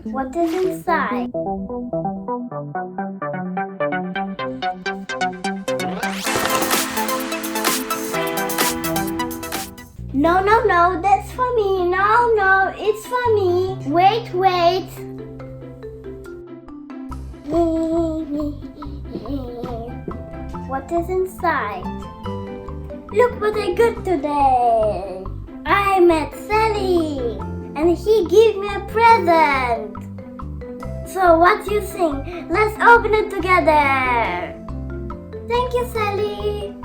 What is inside? No, no, no, that's for me. No, no, it's for me. Wait, wait. What is inside? Look what I got today. I met Sulley and he gave me a present. So what do you think? Let's open it together. Thank you, Sulley.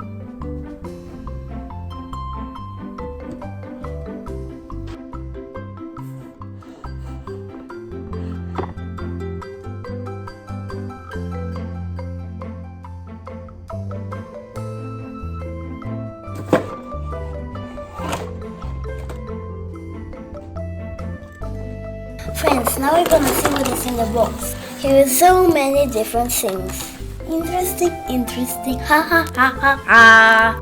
Friends, now we're gonna see what is in the box. Here are so many different things. Interesting, interesting, ha ha ha ha ha.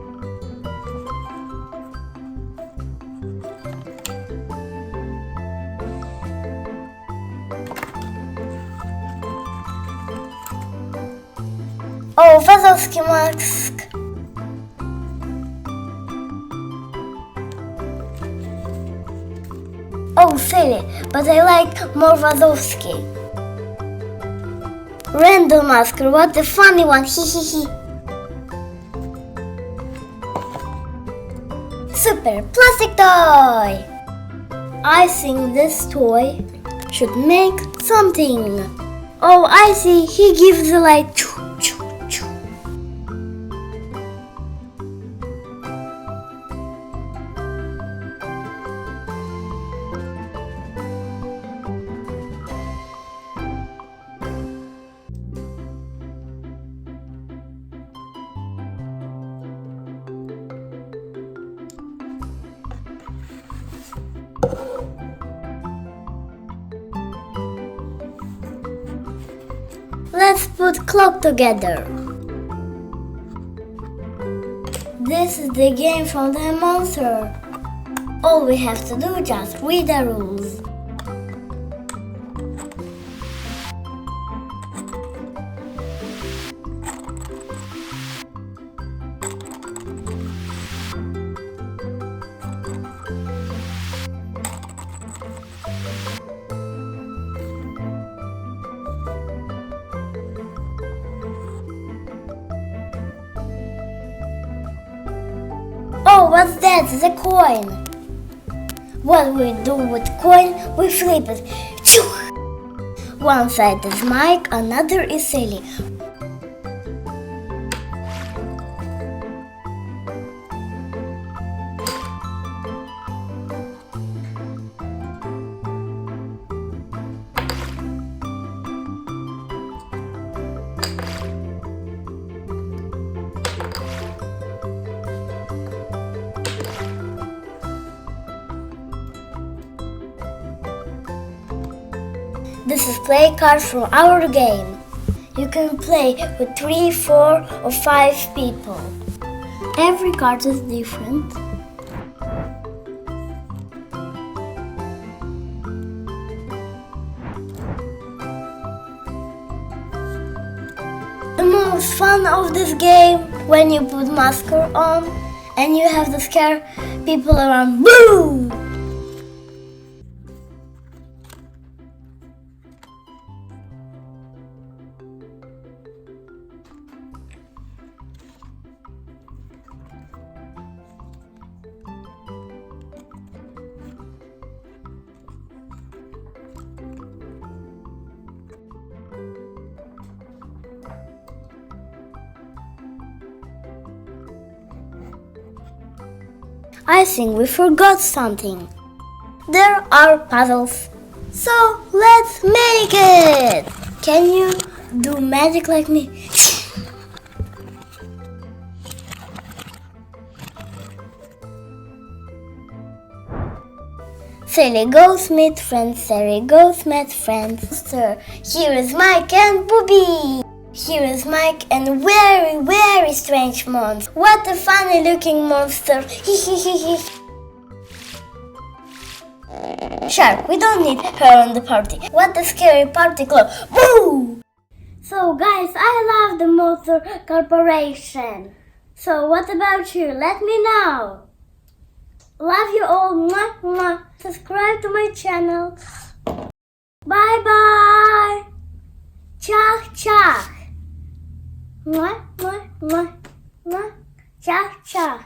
Oh, Wazowski mask. Oh, silly, but I like more Wazowski. Random masker, what a funny one, hee hee hee. Super plastic toy. I think this toy should make something. Oh, I see, he gives the light. Choo, choo, choo. Let's put clock together. This is the game from the monster. All we have to do is just read the rules. Oh, what's that? The coin. What we do with coin, we flip it. Choo! One side is Mike, another is Sulley. This is play cards from our game. You can play with 3, 4 or 5 people. Every card is different. The most fun of this game when you put masker on and you have to scare people around. Boo! I think we forgot something. There are puzzles. So let's make it! Can you do magic like me? Sulley goes meet friends, Sulley goes meet friends. Sir, here is Mike and Booby. Here is Mike and very, very strange monster. What a funny looking monster. Hee hee hee hee. Shark, we don't need her on the party. What a scary party club. Boo! So guys, I love the Monster Corporation. So what about you? Let me know. Love you all. Mwah, mwah. Subscribe to my channel. Bye bye. Ciao, ciao. Mwah, mwah, mwah, mwah. Ciao, ciao.